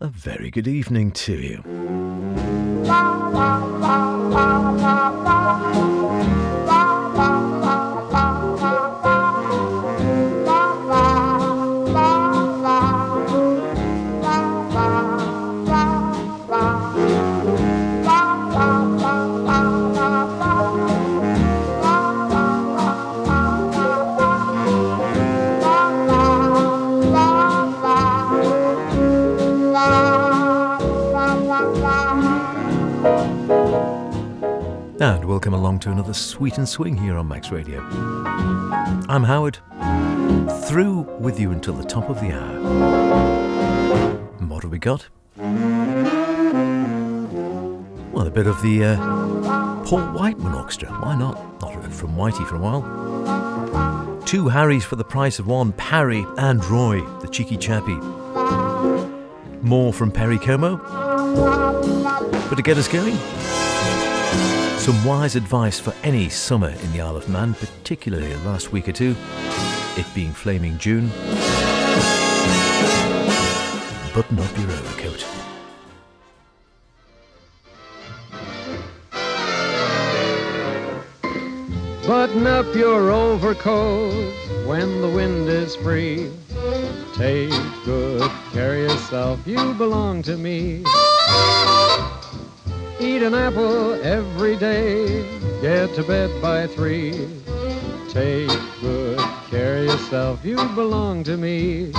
a very good evening to you. And welcome along to another Sweet and Swing here on Max Radio. I'm Howard, through with you until the top of the hour. And what have we got? Well, a bit of the Paul Whiteman Orchestra. Why not? Not heard from Whitey for a while. Two Harrys for the price of one, Parry and Roy, the cheeky chappie. More from Perry Como. But to get us going, some wise advice for any summer in the Isle of Man, particularly the last week or two, it being flaming June. Button up your overcoat. Button up your overcoat when the wind is free. Take good care of yourself, you belong to me. Eat an apple every day, get to bed by 3. Take good care of yourself, you belong to me.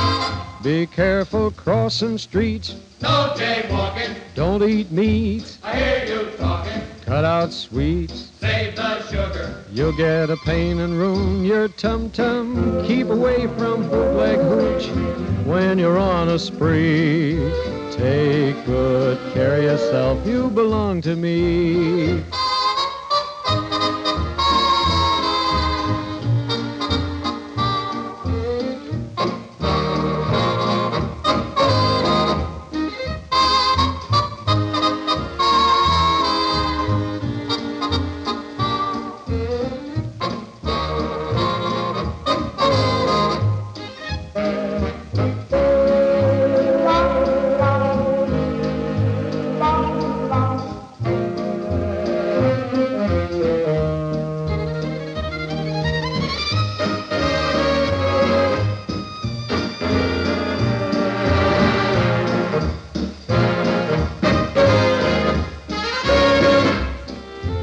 Be careful crossing streets, no jaywalking. Don't eat meat, I hear you talking. Cut out sweets, Save the sugar. you'll get a pain and ruin your tum-tum. Keep away from bootleg hooch when you're on a spree. Take good care of yourself, you belong to me.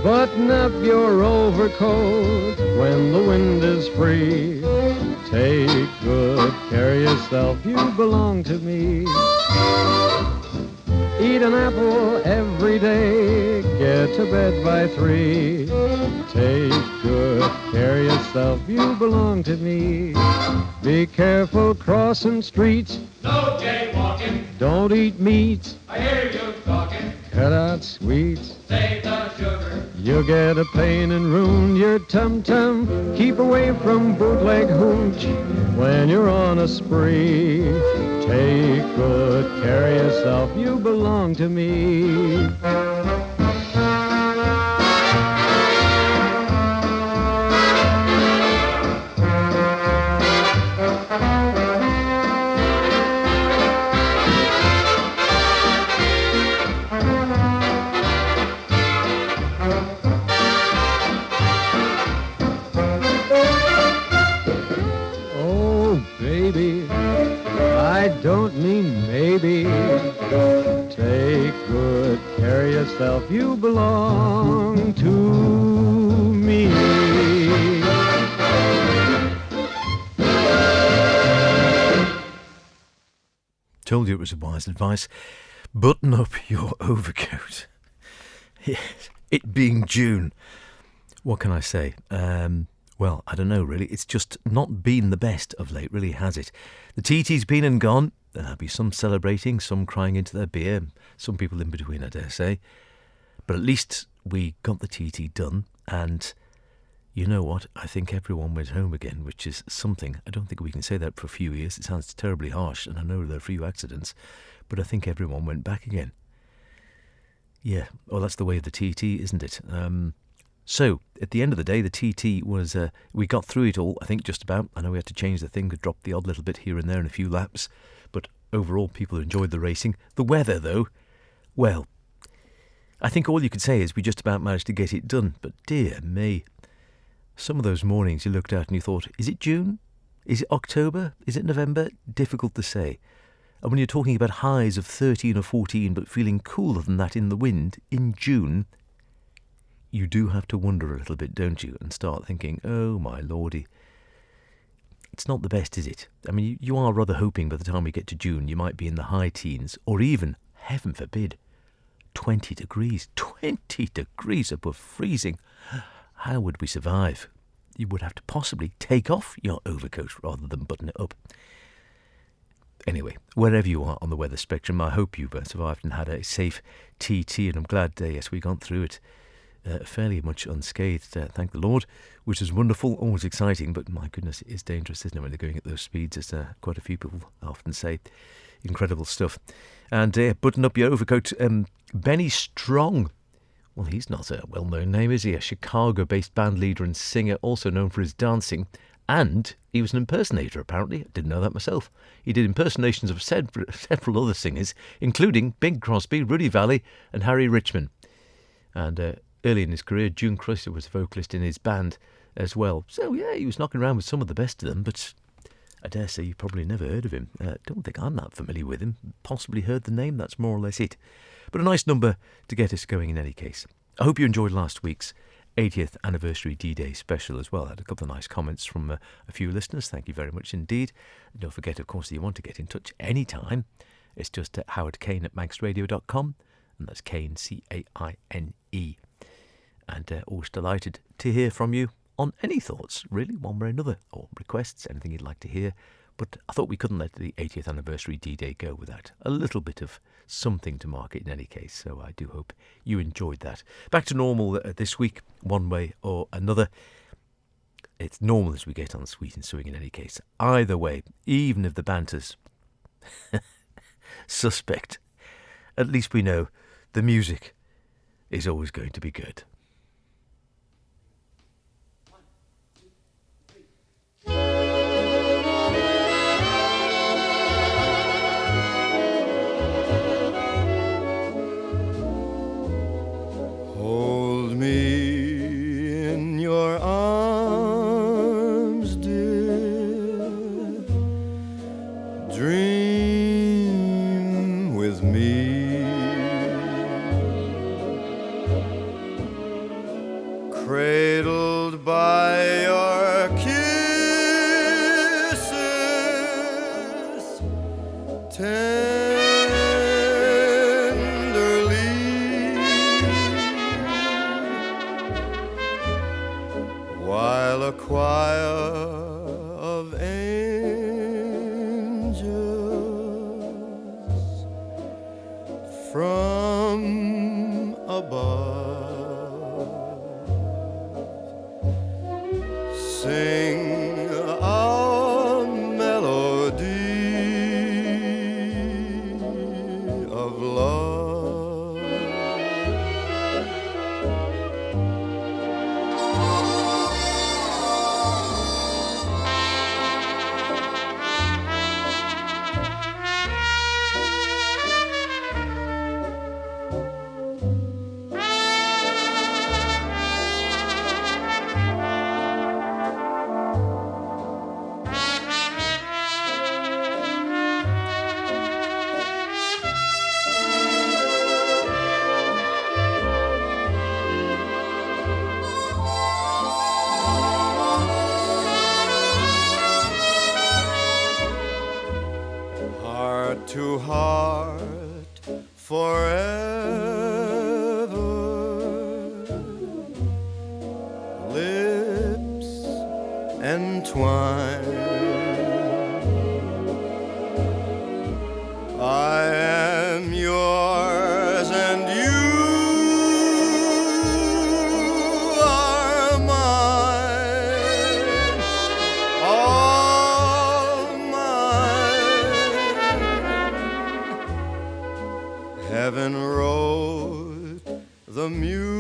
Button up your overcoat when the wind is free. Take good care of yourself, you belong to me. Eat an apple every day, get to bed by 3. Take good care of yourself, you belong to me. Be careful crossing streets, No jaywalking. don't eat meat, I hear you talking. cut out sweets. Save the sugar. You'll get a pain and ruin your tum-tum. Keep away from bootleg hooch when you're on a spree. Take good care of yourself, you belong to me. I don't mean maybe. Take good care of yourself, you belong to me. Told you it was a wise advice. Button up your overcoat. Yes, it being June. What can I say? Well, I don't know, really. It's just not been the best of late, really, has it? The TT's been and gone. There'll be some celebrating, some crying into their beer, some people in between, I dare say. But at least we got the TT done, and you know what? I think everyone went home again, which is something. I don't think we can say that for a few years. It sounds terribly harsh, and I know there are a few accidents, but I think everyone went back again. Yeah, well, that's the way of the TT, isn't it? So, at the end of the day, the TT was, we got through it all, I think, just about. I know we had to change the thing, drop the odd little bit here and there in a few laps, but overall, people enjoyed the racing. The weather, though, well, I think all you could say is we just about managed to get it done. But dear me, some of those mornings you looked out and you thought, is it June? Is it October? Is it November? Difficult to say. And when you're talking about highs of 13 or 14 but feeling cooler than that in the wind in June, you do have to wonder a little bit, don't you? And start thinking, oh my lordy, it's not the best, is it? I mean, you are rather hoping by the time we get to June you might be in the high teens, or even, heaven forbid, 20 degrees. 20 degrees above freezing. How would we survive? You would have to possibly take off your overcoat rather than button it up. Anyway, wherever you are on the weather spectrum, I hope you've survived and had a safe TT, and I'm glad, yes, we gone through it fairly much unscathed, thank the Lord, which is wonderful, always exciting, but my goodness, it is dangerous, isn't it, when they're going at those speeds, as quite a few people often say. Incredible stuff. And button up your overcoat, Benny Strong. Well, he's not a well-known name, is he? A Chicago-based band leader and singer, also known for his dancing. And he was an impersonator, apparently. I didn't know that myself. He did impersonations of several other singers, including Bing Crosby, Rudy Vallee and Harry Richman. And early in his career, June Crusher was a vocalist in his band as well. So, yeah, he was knocking around with some of the best of them, but I dare say you've probably never heard of him. Don't think I'm that familiar with him. Possibly heard the name, that's more or less it. But a nice number to get us going in any case. I hope you enjoyed last week's 80th anniversary D-Day special as well. I had a couple of nice comments from a few listeners. Thank you very much indeed. And don't forget, of course, that you want to get in touch anytime. It's just howardkane@manxradio.com, and that's Kane, C-A-I-N-E. And always delighted to hear from you on any thoughts, really, one way or another, or requests, anything you'd like to hear. But I thought we couldn't let the 80th anniversary D-Day go without a little bit of something to mark it in any case. So I do hope you enjoyed that. Back to normal this week, one way or another. It's normal as we get on Sweet and Suing in any case. Either way, even if the banter's suspect, at least we know the music is always going to be good. Hold me in your arms, dear. Dream with me. Cradled by your kisses, while a choir of angels from above sing a melody of love. Heart to heart forever, lips entwined. I am yours and you are mine, all mine. Heaven wrote the music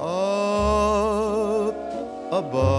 up above.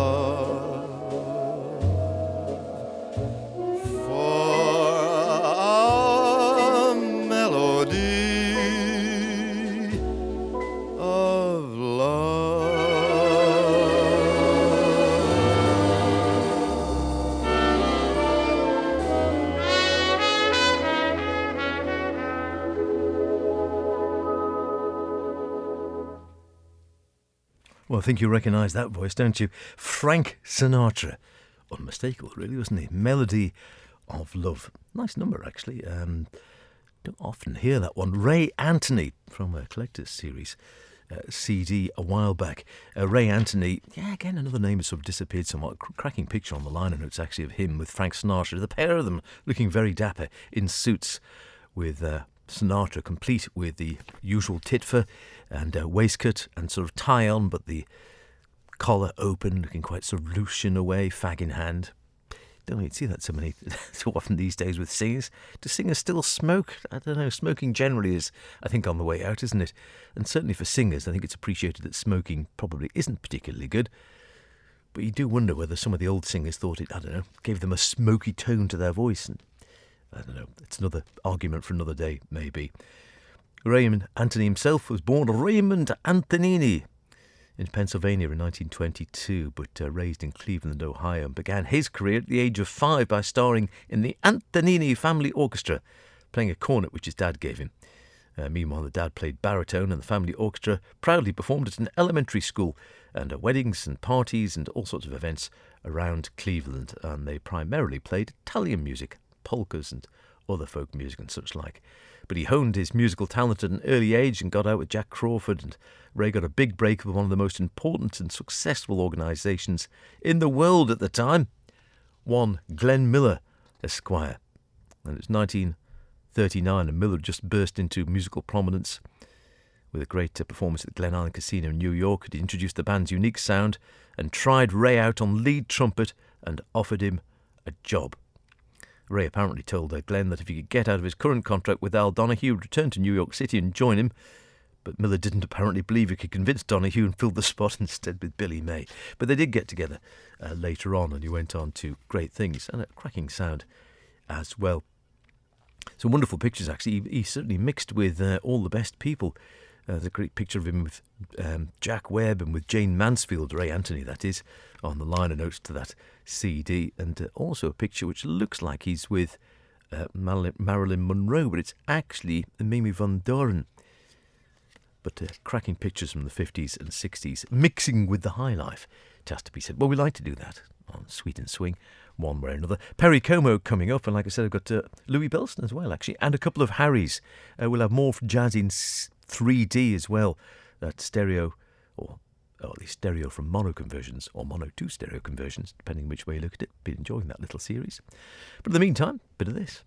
I think you recognise that voice, don't you? Frank Sinatra. Unmistakable, really, wasn't he? Melody of Love. Nice number, actually. Don't often hear that one. Ray Anthony from a collector's series CD a while back. Ray Anthony, yeah, again, another name has sort of disappeared somewhat. Cracking picture on the liner notes, actually, of him with Frank Sinatra. The pair of them looking very dapper in suits with Sinatra complete with the usual titfer and waistcoat and sort of tie on, but the collar open, looking quite sort of loose in a way, fag in hand. Don't you see that so often these days with singers? Do singers still smoke? I don't know. Smoking generally is, I think, on the way out, isn't it? And certainly for singers, I think it's appreciated that smoking probably isn't particularly good. But you do wonder whether some of the old singers thought it, I don't know, gave them a smoky tone to their voice. And I don't know. It's another argument for another day, maybe. Raymond Anthony himself was born Raymond Antonini in Pennsylvania in 1922, but raised in Cleveland, Ohio, and began his career at the age of 5 by starring in the Antonini Family Orchestra, playing a cornet which his dad gave him. Meanwhile, the dad played baritone, and the family orchestra proudly performed at an elementary school and at weddings and parties and all sorts of events around Cleveland, and they primarily played Italian music, polkas and other folk music and such like. But he honed his musical talent at an early age and got out with Jack Crawford, and Ray got a big break with one of the most important and successful organisations in the world at the time, one Glenn Miller, Esquire. And it's 1939, and Miller just burst into musical prominence with a great performance at the Glen Island Casino in New York. He introduced the band's unique sound and tried Ray out on lead trumpet and offered him a job. Ray apparently told Glenn that if he could get out of his current contract with Al Donahue, he would return to New York City and join him. But Miller didn't apparently believe he could convince Donahue and filled the spot instead with Billy May. But they did get together later on, and he went on to great things and a cracking sound as well. Some wonderful pictures, actually. He certainly mixed with all the best people. There's a great picture of him with Jack Webb and with Jane Mansfield, Ray Anthony, that is, on the liner notes to that CD. And also a picture which looks like he's with Marilyn Monroe, but it's actually Mimi Van Doren. But cracking pictures from the 50s and 60s, mixing with the high life, it has to be said. Well, we like to do that on Sweet and Swing, one way or another. Perry Como coming up, and like I said, I've got Louie Bellson as well, actually, and a couple of Harrys. We'll have more jazz in 3D as well, that stereo, or at least stereo from mono conversions, or mono to stereo conversions, depending which way you look at it. Been enjoying that little series. But in the meantime, bit of this.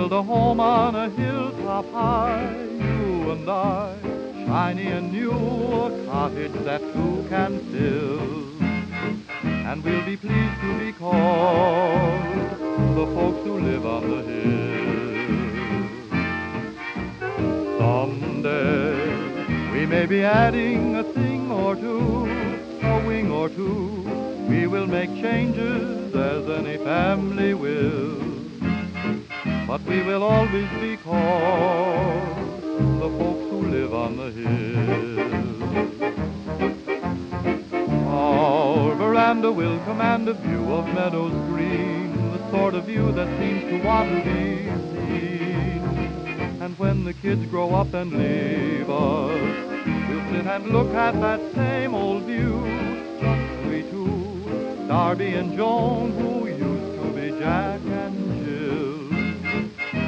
A home on a hilltop high, you and I, shiny and new, a cottage that two can fill. And we'll be pleased to be called the folks who live on the hill. Someday we may be adding a thing or two, a wing or two. We will make changes as any family will. But we will always be called the folks who live on the hill. Our veranda will command a view of meadows green, the sort of view that seems to want to be seen. And when the kids grow up and leave us, we'll sit and look at that same old view. Just we two, Darby and Joan, who used to be Jack and Jill.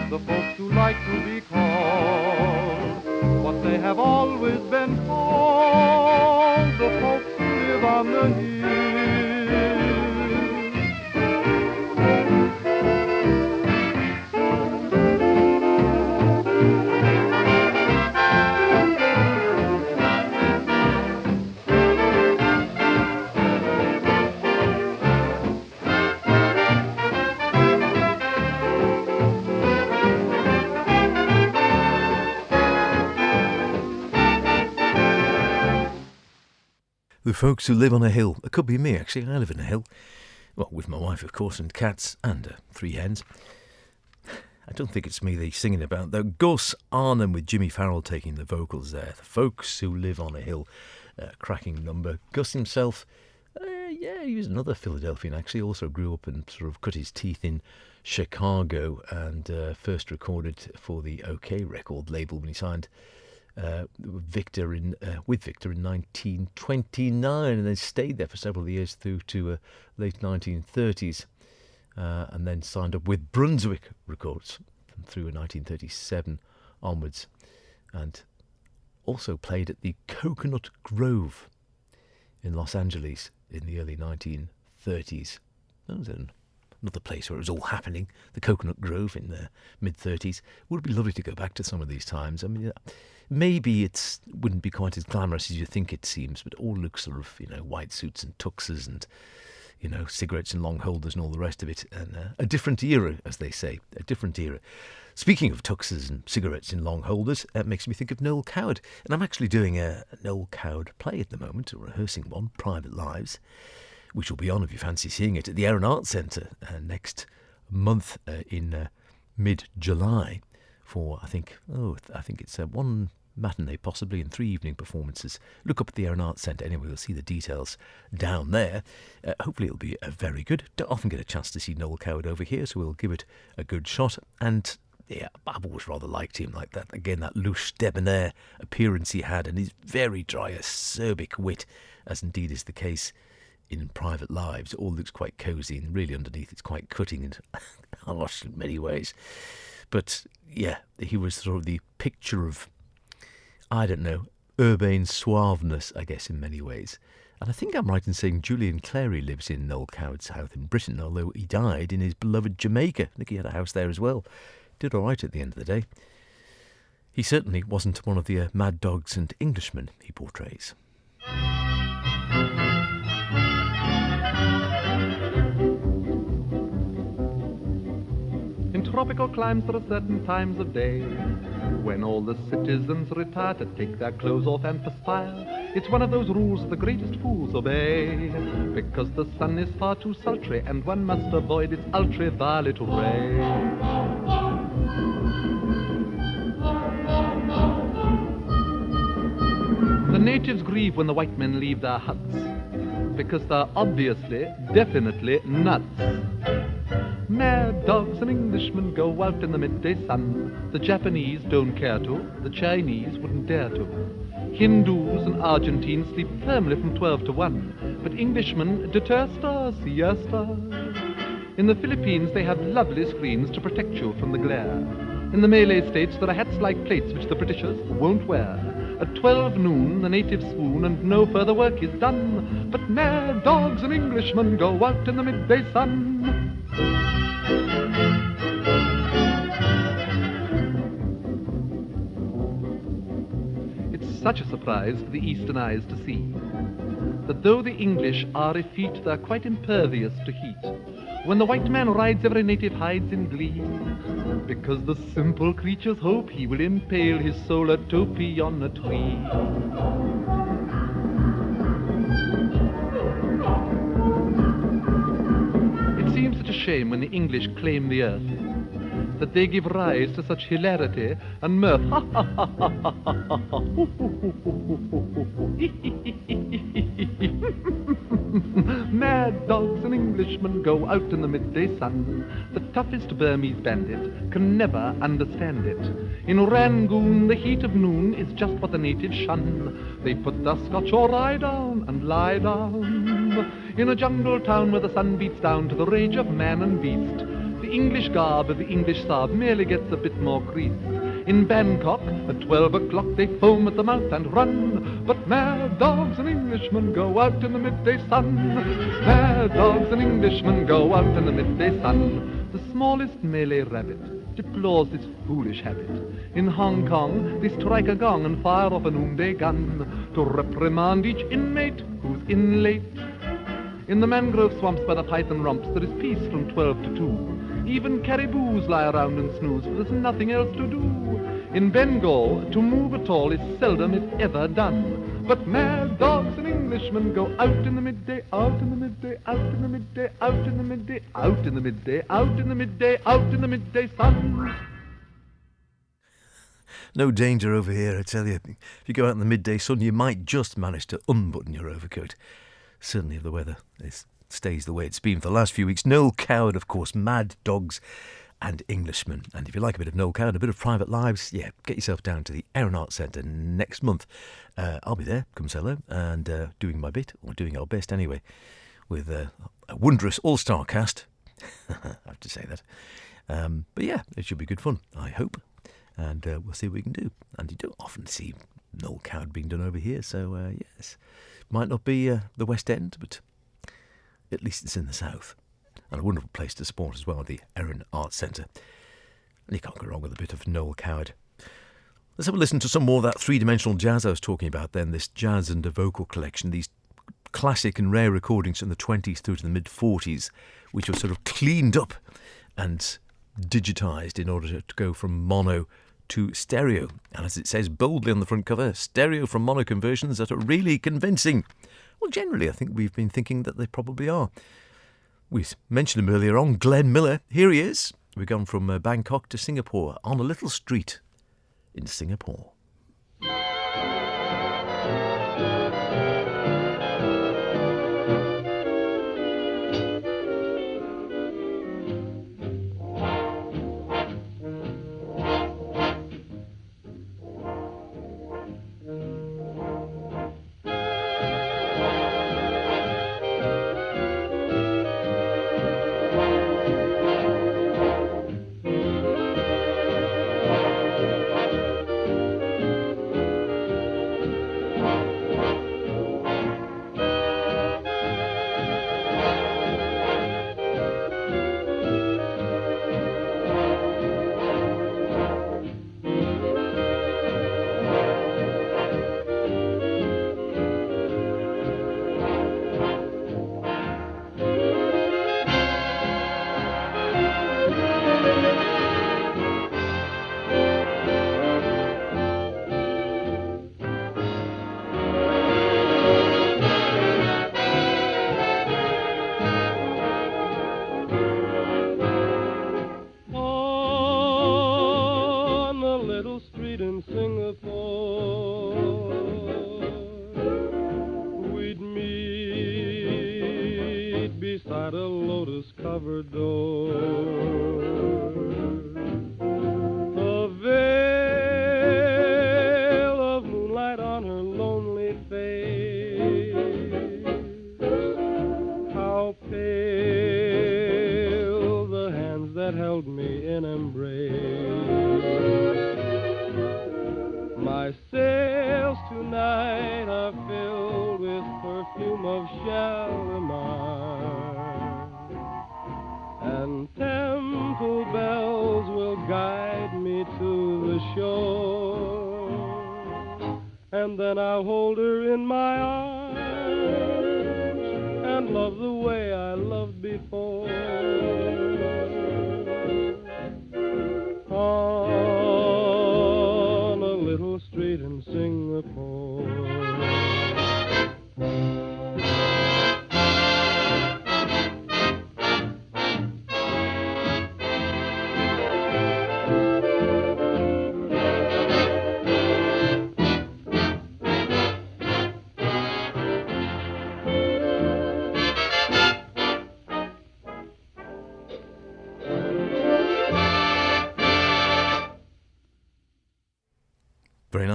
The folks who like to be called what they have always been called, the folks who live on the hill. The folks who live on a hill. It could be me, actually. I live in a hill. Well, with my wife, of course, and cats, and 3 hens. I don't think it's me they're singing about, though. Gus Arnhem with Jimmy Farrell taking the vocals there. The folks who live on a hill. Cracking number. Gus himself, he was another Philadelphian, actually. Also grew up and sort of cut his teeth in Chicago and first recorded for the OK record label when he signed with Victor in 1929, and then stayed there for several years through to late 1930s, and then signed up with Brunswick Records through 1937 onwards, and also played at the Coconut Grove in Los Angeles in the early 1930s. That was another place where it was all happening, the Coconut Grove in the mid-30s. Would be lovely to go back to some of these times. I mean, maybe it wouldn't be quite as glamorous as you think it seems, but it all looks sort of, white suits and tuxes and, cigarettes and long holders and all the rest of it. And a different era, as they say, a different era. Speaking of tuxes and cigarettes in long holders, it makes me think of Noel Coward. And I'm actually doing a Noel Coward play at the moment, or rehearsing one, Private Lives, which will be on, if you fancy seeing it, at the Air and Arts Centre next month in mid-July for, I think it's one matinee possibly and 3 evening performances. Look up at the Air and Arts Centre anyway, you'll see the details down there. Hopefully it'll be very good. Don't often get a chance to see Noel Coward over here, so we'll give it a good shot. And yeah, I've always rather liked him like that. Again, that louche, debonair appearance he had, and his very dry, acerbic wit, as indeed is the case in Private Lives. It all looks quite cosy, and really underneath it's quite cutting and harsh in many ways. But yeah, he was sort of the picture of, I don't know, urbane suaveness, I guess, in many ways. And I think I'm right in saying Julian Clary lives in Noel Coward's house in Britain, although he died in his beloved Jamaica. I think he had a house there as well. Did all right at the end of the day. He certainly wasn't one of the mad dogs and Englishmen he portrays. In tropical climes there are certain times of day when all the citizens retire to take their clothes off and perspire. It's one of those rules the greatest fools obey, because the sun is far too sultry and one must avoid its ultraviolet ray. The natives grieve when the white men leave their huts, because they're obviously, definitely nuts. Mad dogs and Englishmen go out in the midday sun. The Japanese don't care to, the Chinese wouldn't dare to. Hindus and Argentines sleep firmly from 12 to 1, but Englishmen detesta siesta. In the Philippines they have lovely screens to protect you from the glare. In the Malay states there are hats like plates which the Britishers won't wear. At 12 noon the natives swoon and no further work is done, but mad dogs and Englishmen go out in the midday sun. It's such a surprise for the eastern eyes to see that though the English are effete, they're quite impervious to heat. When the white man rides, every native hides in glee, because the simple creatures hope he will impale his solar topee on a tree. It seems such a shame when the English claim the earth, that they give rise to such hilarity and mirth. Mad dogs and Englishmen go out in the midday sun. The toughest Burmese bandit can never understand it. In Rangoon, the heat of noon is just what the natives shun. They put the Scotch or rye down and lie down. In a jungle town where the sun beats down to the rage of man and beast, the English garb of the English sab merely gets a bit more creased. In Bangkok, at 12 o'clock, they foam at the mouth and run. But mad dogs and Englishmen go out in the midday sun. Mad dogs and Englishmen go out in the midday sun. The smallest Malay rabbit deplores this foolish habit. In Hong Kong, they strike a gong and fire off a noonday gun to reprimand each inmate who's in late. In the mangrove swamps by the python romps, there is peace from 12 to 2. Even caribous lie around and snooze, for there's nothing else to do. In Bengal, to move at all is seldom, if ever, done. But mad dogs and Englishmen go out in the midday, out in the midday, out in the midday, out in the midday, out in the midday, out in the midday, out in the midday sun. No danger over here, I tell you. If you go out in the midday sun, you might just manage to unbutton your overcoat. Certainly if the weather stays the way it's been for the last few weeks. Noel Coward, of course, Mad Dogs and Englishmen. And if you like a bit of Noel Coward, a bit of Private Lives, yeah, get yourself down to the Erin Arts Centre next month. I'll be there, come say hello, and doing my bit, or doing our best anyway, with a wondrous all-star cast. I have to say that. But yeah, it should be good fun, I hope. And we'll see what we can do. And you don't often see Noel Coward being done over here, so yes. Might not be the West End, but at least it's in the south. And a wonderful place to support as well, the Erin Arts Centre. And you can't go wrong with a bit of Noel Coward. Let's have a listen to some more of that three-dimensional jazz I was talking about then, this jazz and a vocal collection, these classic and rare recordings from the 20s through to the mid-40s, which were sort of cleaned up and digitised in order to go from mono to stereo. And as it says boldly on the front cover, stereo from mono conversions that are really convincing. Well, generally, I think we've been thinking that they probably are. We mentioned him earlier on, Glenn Miller. Here he is. We've gone from Bangkok to Singapore on a little street in Singapore.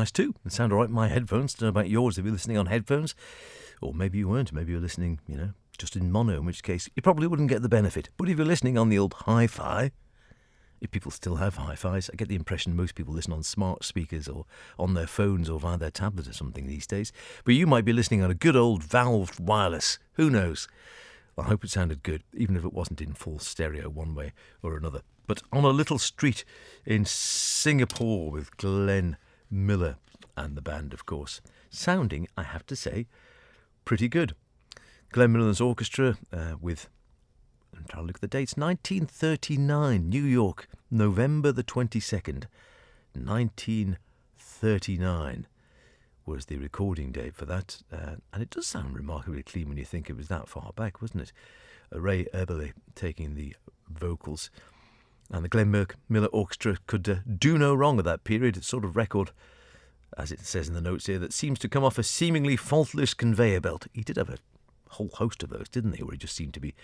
nice too. It sounded all right in my headphones. Don't know about yours if you're listening on headphones. Or maybe you weren't. Maybe you're listening, just in mono, in which case you probably wouldn't get the benefit. But if you're listening on the old hi-fi, if people still have hi-fis, I get the impression most people listen on smart speakers or on their phones or via their tablet or something these days. But you might be listening on a good old valved wireless. Who knows? I hope it sounded good, even if it wasn't in full stereo one way or another. But on a little street in Singapore with Glenn Miller and the band, of course, sounding, I have to say, pretty good. Glenn Miller's orchestra with, I'm trying to look at the dates, 1939, New York, November the 22nd, 1939 was the recording date for that. And it does sound remarkably clean when you think it was that far back, wasn't it? Ray Eberle taking the vocals. And the Glenn Miller Orchestra could do no wrong at that period. It's sort of record, as it says in the notes here, that seems to come off a seemingly faultless conveyor belt. He did have a whole host of those, didn't he? Where he just seemed to be,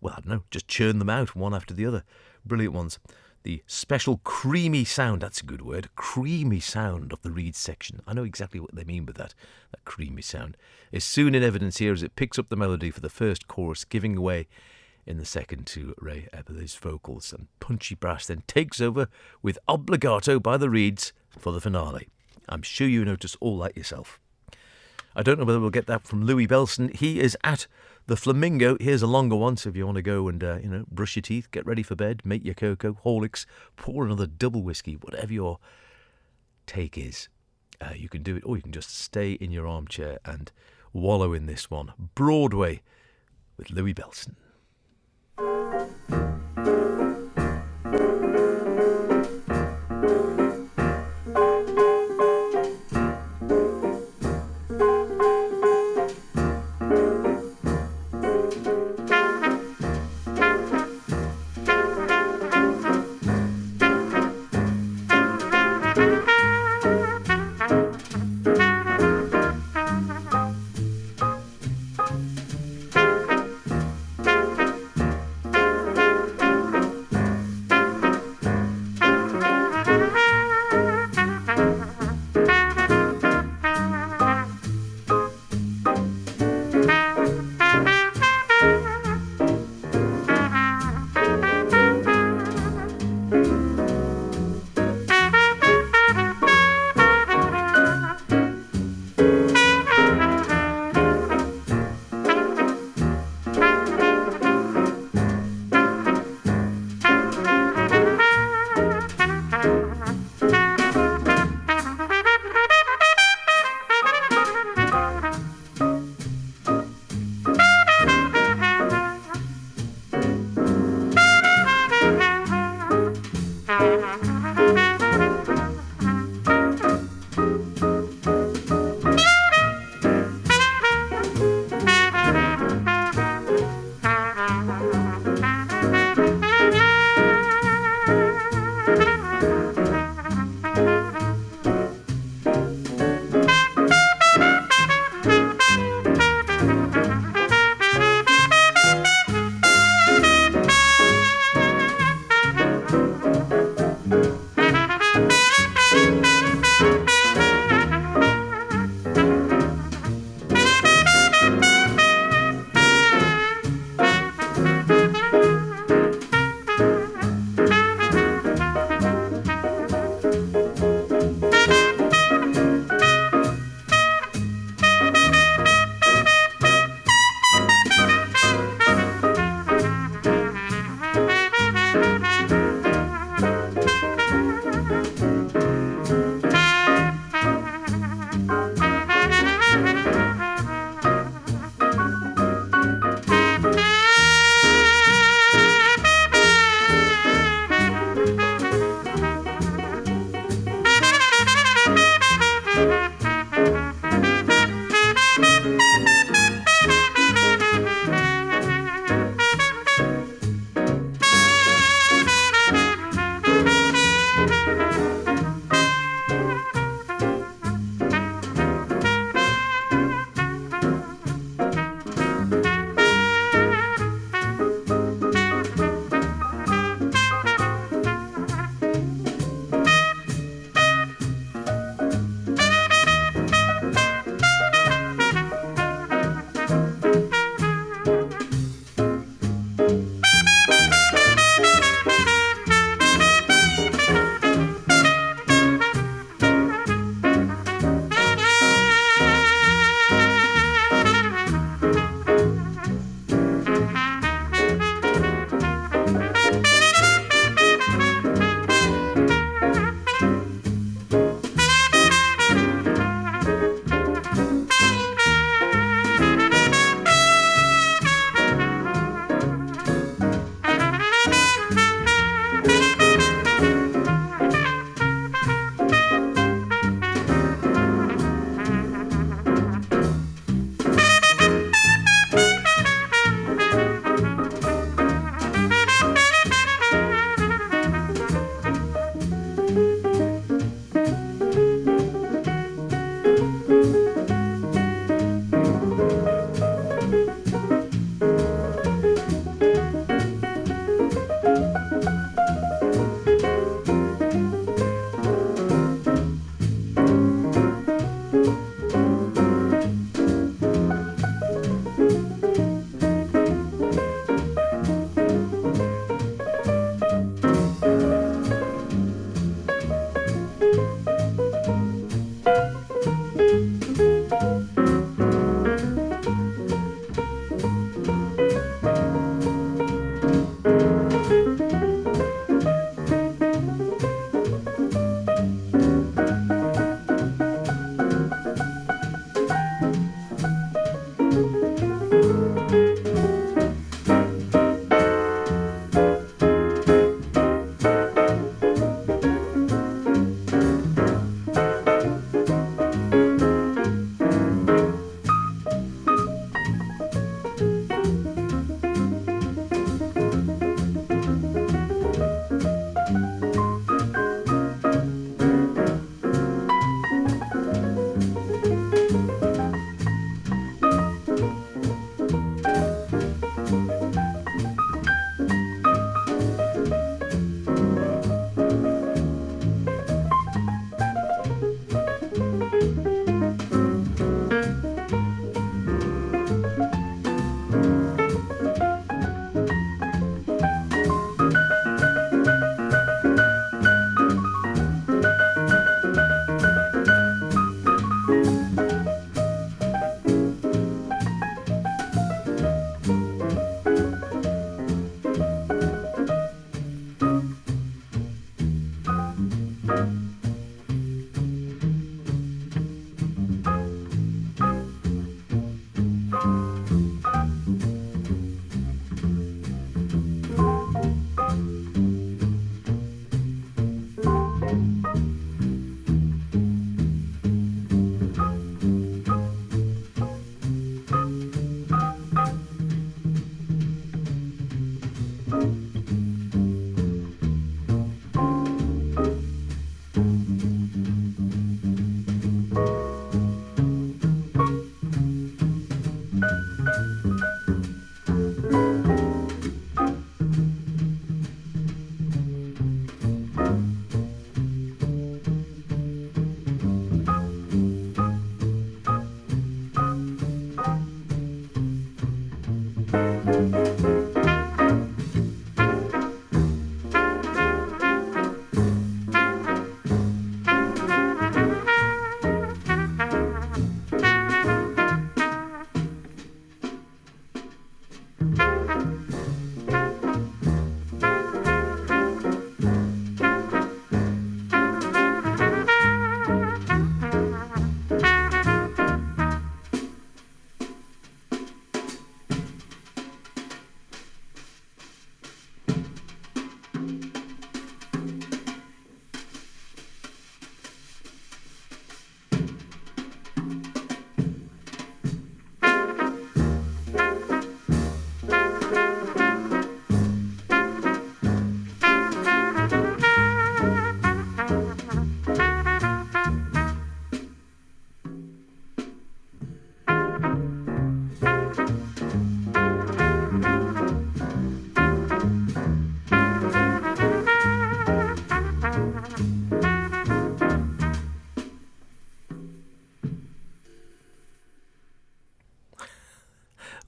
well, I don't know, just churn them out one after the other. Brilliant ones. The special creamy sound, that's a good word, creamy sound of the reed section. I know exactly what they mean by that creamy sound, is soon in evidence here as it picks up the melody for the first chorus, giving away in the second to Ray Eberle's vocals. And punchy brass then takes over with obligato by the reeds for the finale. I'm sure you notice all that yourself. I don't know whether we'll get that from Louie Bellson. He is at the Flamingo. Here's a longer one, so if you want to go and, brush your teeth, get ready for bed, make your cocoa, Horlicks, pour another double whiskey, whatever your take is, you can do it, or you can just stay in your armchair and wallow in this one. Broadway with Louie Bellson.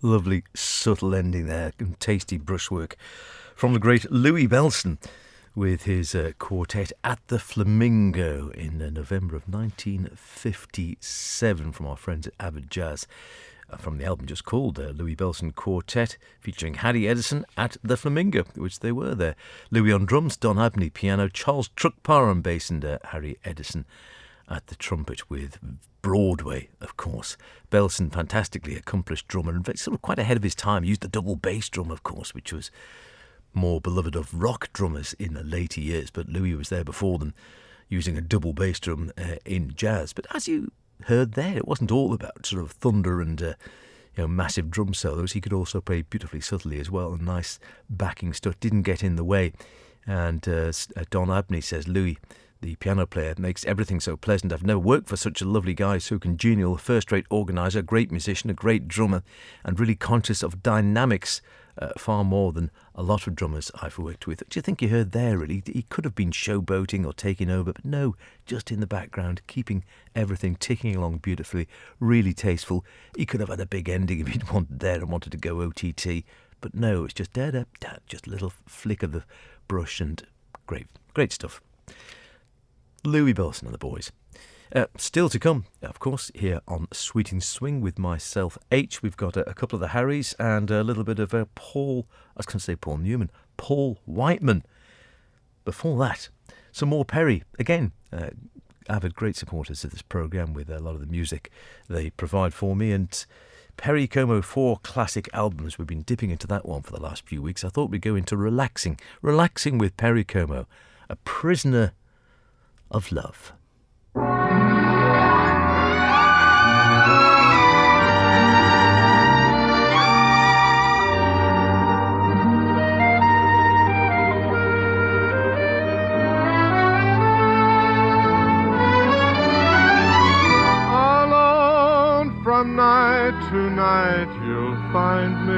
Lovely, subtle ending there, and tasty brushwork from the great Louie Bellson with his quartet at the Flamingo in November of 1957 from our friends at Avid Jazz. From the album just called Louie Bellson Quartet, featuring Harry Edison at the Flamingo, which they were there. Louie on drums, Don Abney piano, Charles Truckpar on bass, and Harry Edison at the trumpet with Broadway, of course. Bellson, fantastically accomplished drummer, and sort of quite ahead of his time. Used the double bass drum, of course, which was more beloved of rock drummers in the later years, but Louis was there before them, using a double bass drum in jazz. But as you heard there, it wasn't all about sort of thunder and massive drum solos. He could also play beautifully subtly as well, and nice backing stuff didn't get in the way. And Don Abney says, Louis, the piano player, makes everything so pleasant. I've never worked for such a lovely guy, so congenial, a first-rate organiser, a great musician, a great drummer, and really conscious of dynamics far more than a lot of drummers I've worked with. Do you think you heard there, really? He could have been showboating or taking over, but no, just in the background, keeping everything ticking along beautifully, really tasteful. He could have had a big ending if he'd wanted there and wanted to go OTT, but no, it's just da-da-da, just a little flick of the brush, and great stuff. Louie Bellson and the boys. Still to come, of course, here on Sweeting Swing with myself, H. We've got a couple of the Harrys and a little bit of Paul Whiteman. Before that, some more Perry. Again, avid great supporters of this programme with a lot of the music they provide for me. And Perry Como, 4 classic albums. We've been dipping into that one for the last few weeks. I thought we'd go into relaxing with Perry Como, A Prisoner of Love. Alone from night to night you'll find me,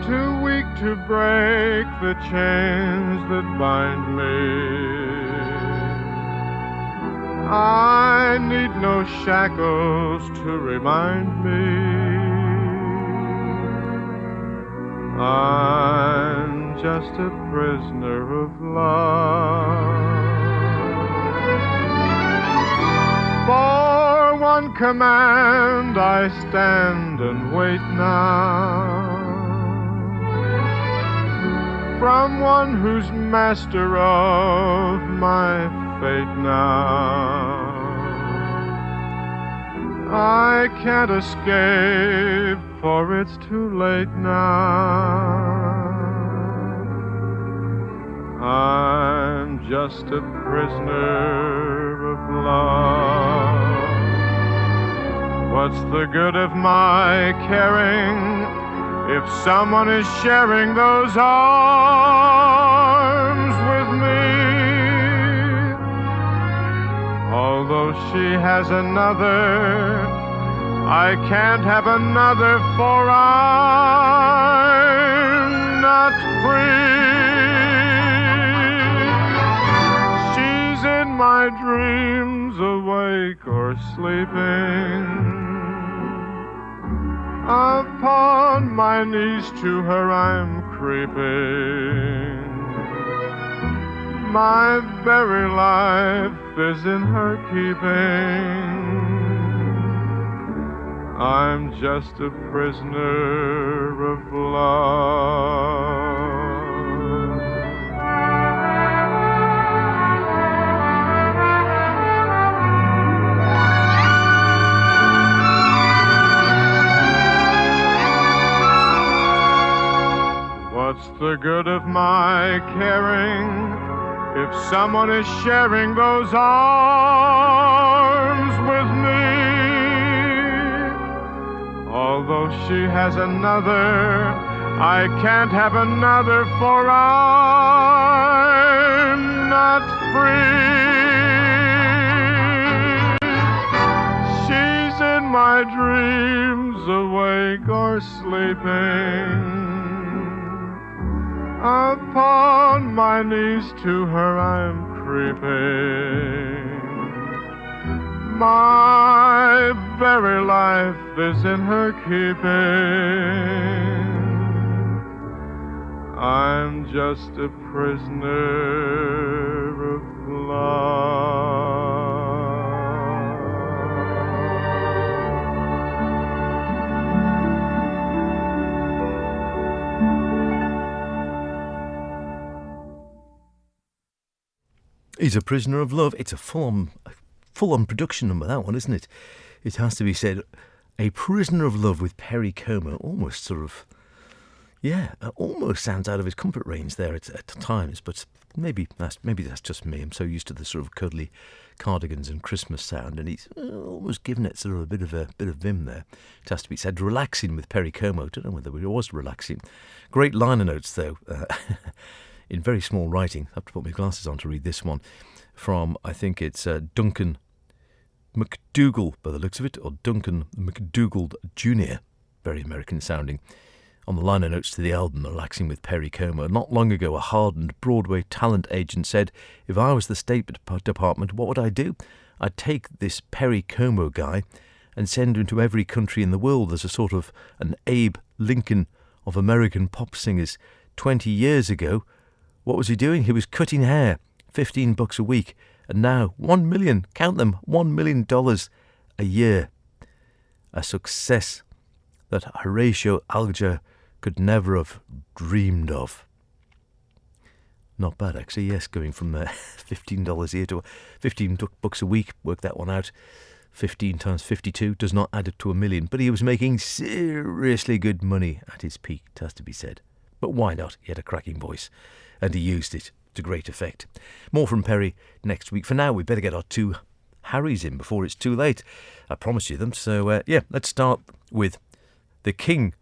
too weak to break the chains that bind me. I need no shackles to remind me I'm just a prisoner of love. For one command I stand and wait now, from one who's master of my fate now. I can't escape, for it's too late now. I'm just a prisoner of love. What's the good of my caring if someone is sharing those arms with me? Although she has another, I can't have another, for I'm not free. She's in my dreams, awake or sleeping. Upon my knees to her I'm creeping. My very life is in her keeping. I'm just a prisoner of love. What's the good of my caring if someone is sharing those arms with me? Although she has another, I can't have another, for I'm not free. She's in my dreams, awake or sleeping. Upon my knees to her I'm creeping. My very very life is in her keeping. I'm just a prisoner of love. He's a prisoner of love. It's a full-on production number, that one, isn't it? It has to be said. A prisoner of love with Perry Como. Almost sort of, almost sounds out of his comfort range there at times. But maybe that's just me. I'm so used to the sort of cuddly cardigans and Christmas sound, and he's almost given it sort of a bit of vim there. It has to be said. Relaxing with Perry Como. Don't know whether it was relaxing. Great liner notes though. In very small writing. I have to put my glasses on to read this one. From, I think it's Duncan McDougall, by the looks of it, or Duncan McDougall Jr., very American sounding, on the liner notes to the album Relaxing with Perry Como. Not long ago, a hardened Broadway talent agent said, if I was the State Department, what would I do? I'd take this Perry Como guy and send him to every country in the world as a sort of an Abe Lincoln of American pop singers. 20 years ago, what was he doing? He was cutting hair, $15 a week, and now $1 million, count them, $1 million a year. A success that Horatio Alger could never have dreamed of. Not bad, actually, yes, going from $15 a year to $15 a week, work that one out. 15 times 52 does not add up to $1 million, but he was making seriously good money at his peak, it has to be said. But why not? He had a cracking voice, and he used it to great effect. More from Perry next week. For now, we better get our two Harrys in before it's too late. I promised you them. So, let's start with the king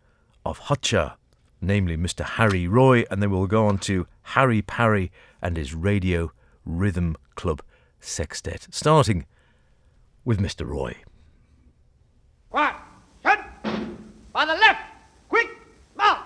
of Hotcha, namely Mr. Harry Roy, and then we'll go on to Harry Parry and his Radio Rhythm Club Sextet, starting with Mr. Roy. One, shut, by the left, quick, march.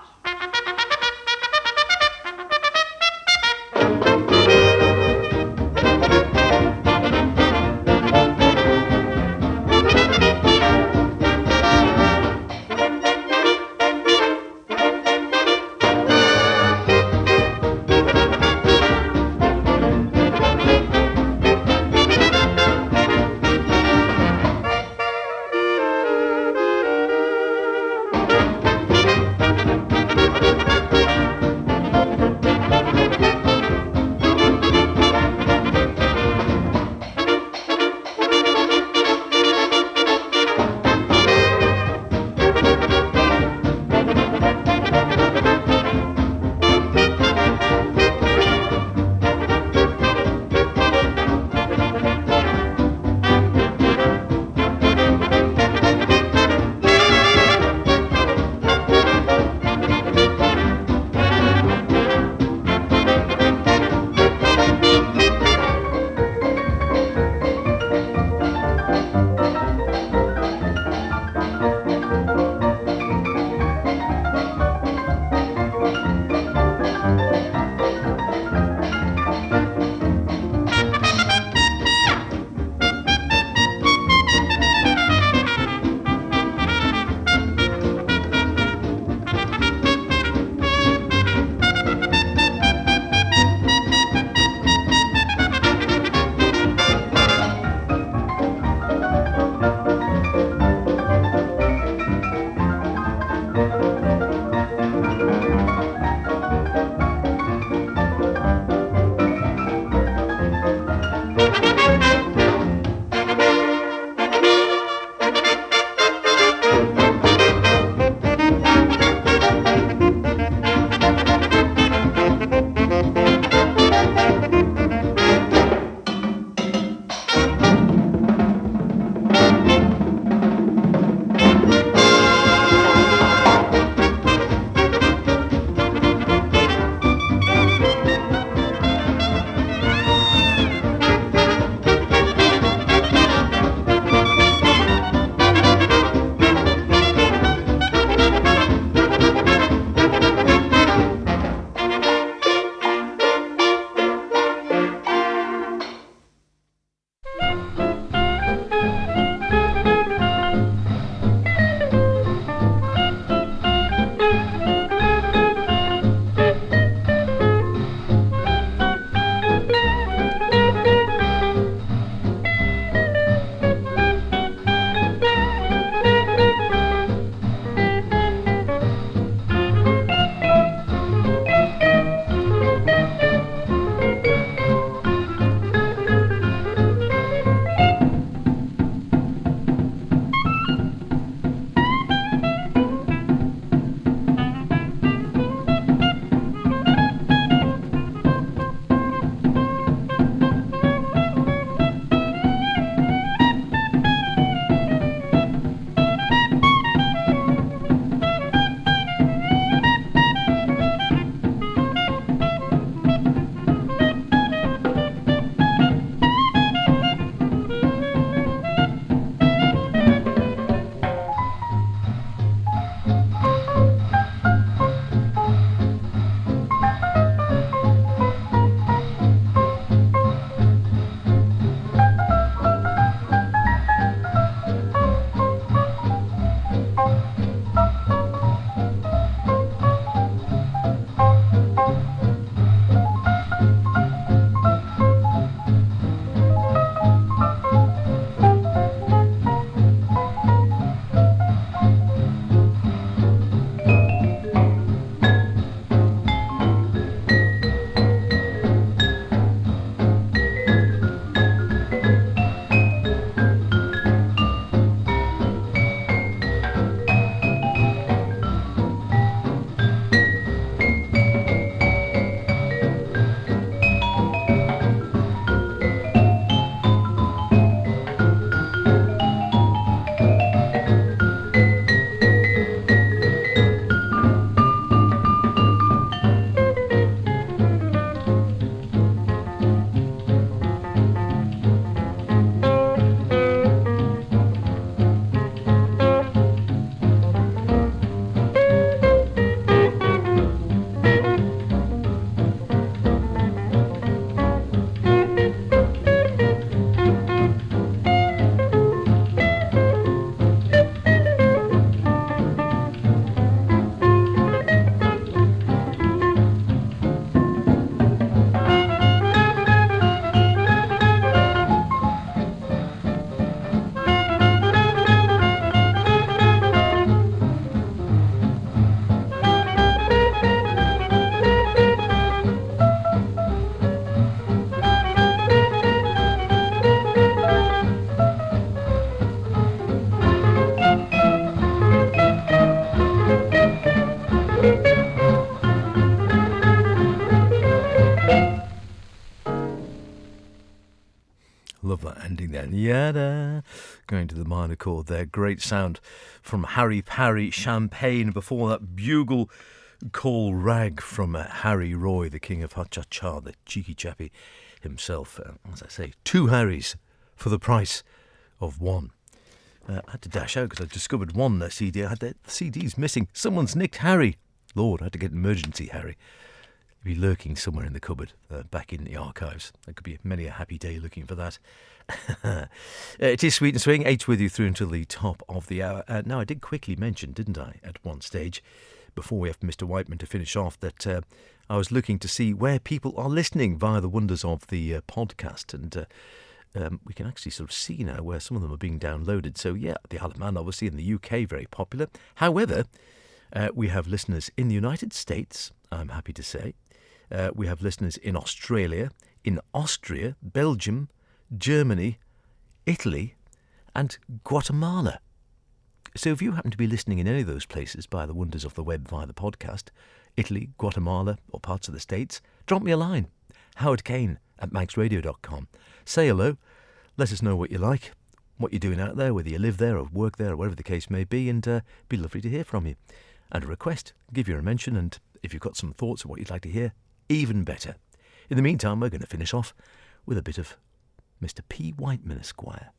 going to the minor chord there. Great sound from Harry Parry, Champagne. Before that, Bugle Call Rag from Harry Roy, the king of Ha-Cha-Cha, the cheeky chappy himself. As I say, 2 Harrys for the price of 1. I had to dash out because I discovered one CD. I had the CDs missing. Someone's nicked Harry. Lord, I had to get an emergency Harry. He'd be lurking somewhere in the cupboard, back in the archives. There could be many a happy day looking for that. It is Sweet and Swing, H with you through until the top of the hour. Now, I did quickly mention, didn't I, at one stage, before we have Mr. Whiteman to finish off, that I was looking to see where people are listening via the wonders of the podcast. And we can actually sort of see now where some of them are being downloaded. So, yeah, the Isle of Man, obviously, in the UK, very popular. However, we have listeners in the United States, I'm happy to say. We have listeners in Australia, in Austria, Belgium, Germany, Italy, and Guatemala. So if you happen to be listening in any of those places by the wonders of the web via the podcast, Italy, Guatemala, or parts of the States, drop me a line. Howard Kane at manxradio.com. Say hello. Let us know what you like, what you're doing out there, whether you live there or work there or whatever the case may be, and be lovely to hear from you. And a request, give you a mention, and if you've got some thoughts of what you'd like to hear, even better. In the meantime, we're going to finish off with a bit of Mr. P. Whiteman, Esquire.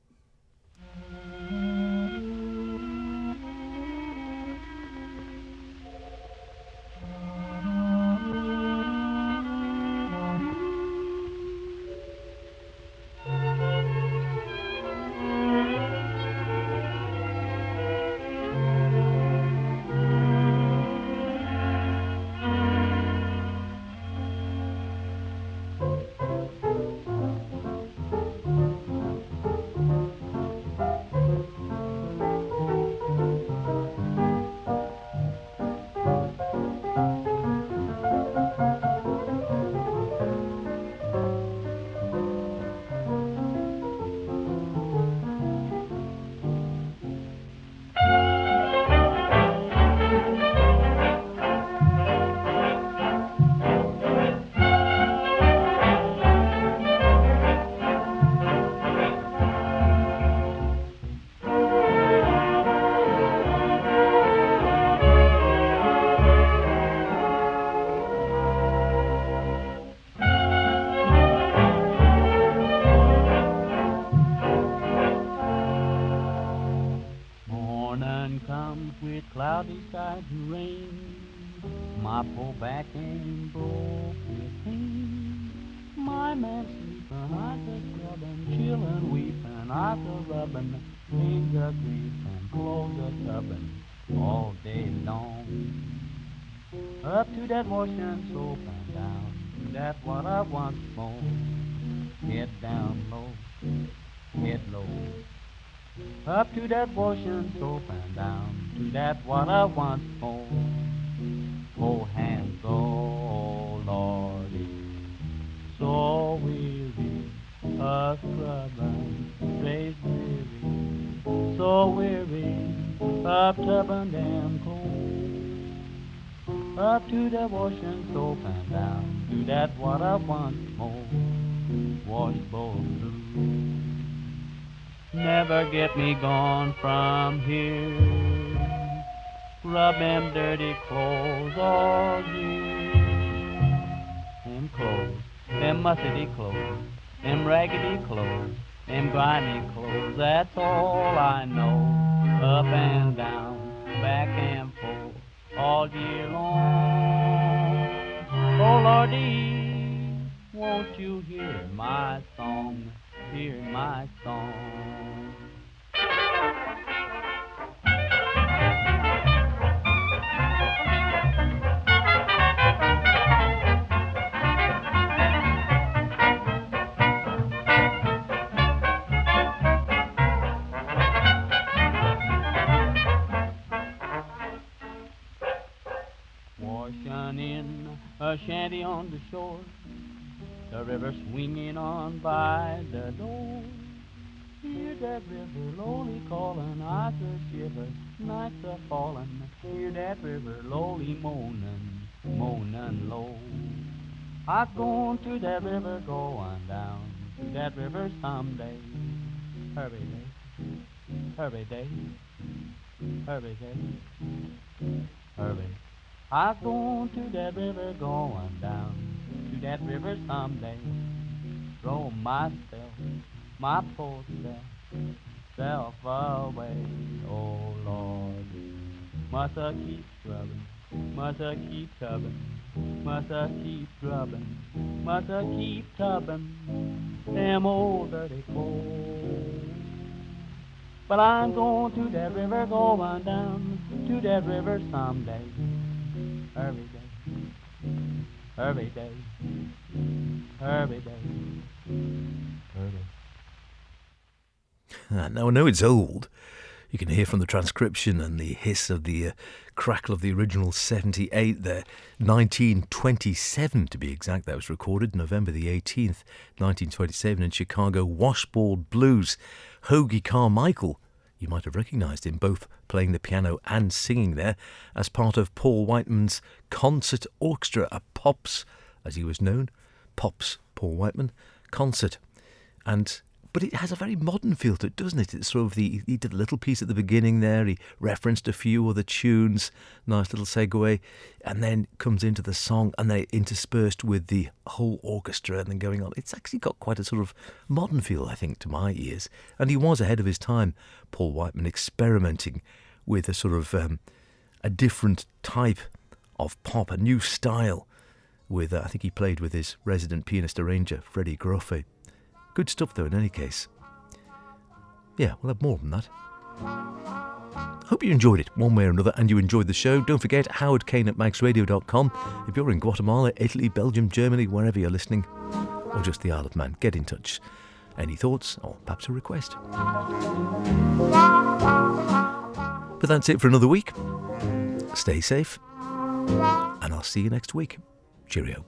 Oceans up and down, that's what I want more. Head down low, head low. Up to that ocean, up and down, to that what I want more. Oh, hands, oh Lordy, so weary, a scrubbing, straight weary, so weary, up tubbing them cold. Up to the ocean, up and down, to that what I want more. Washboard blue, never get me gone from here. Rub them dirty clothes all year. Them clothes, them mussety clothes, them raggedy clothes, them grimy clothes, that's all I know. Up and down, back and forth, all year long. Oh Lordy, won't you hear my song, hear my song. In a shanty on the shore, the river swinging on by the door. Hear that river lowly calling, I could shiver, nights are falling. Hear that river lowly moaning, moaning low. I going to that river, going down to that river someday. Hurry, hurry day, hurry day, hurry. I going to that river, going down to that river someday. Throw myself, my poor self away. Oh Lord, must I keep grubbing? Must I keep tubbing? Must I keep grubbing? Must I keep tubbing? Them old dirty clothes. But I'm going to that river, going down to that river someday. Every day, every day, every day, every day. Now, I know it's old. You can hear from the transcription and the hiss of the crackle of the original 78 there. 1927 to be exact. That was recorded November the 18th, 1927 in Chicago. Washboard Blues. Hoagie Carmichael. You might have recognised him both playing the piano and singing there as part of Paul Whiteman's concert orchestra, a Pops, as he was known. Pops, Paul Whiteman, concert. But it has a very modern feel to it, doesn't it? It's sort of he did a little piece at the beginning there. He referenced a few other tunes, nice little segue, and then comes into the song, and then interspersed with the whole orchestra and then going on. It's actually got quite a sort of modern feel, I think, to my ears. And he was ahead of his time, Paul Whiteman, experimenting with a sort of a different type of pop, a new style. With I think he played with his resident pianist arranger, Freddie Groffe. Good stuff, though, in any case. Yeah, we'll have more than that. Hope you enjoyed it, one way or another, and you enjoyed the show. Don't forget, howardkane@maxradio.com. If you're in Guatemala, Italy, Belgium, Germany, wherever you're listening, or just the Isle of Man, get in touch. Any thoughts, or perhaps a request. But that's it for another week. Stay safe, and I'll see you next week. Cheerio.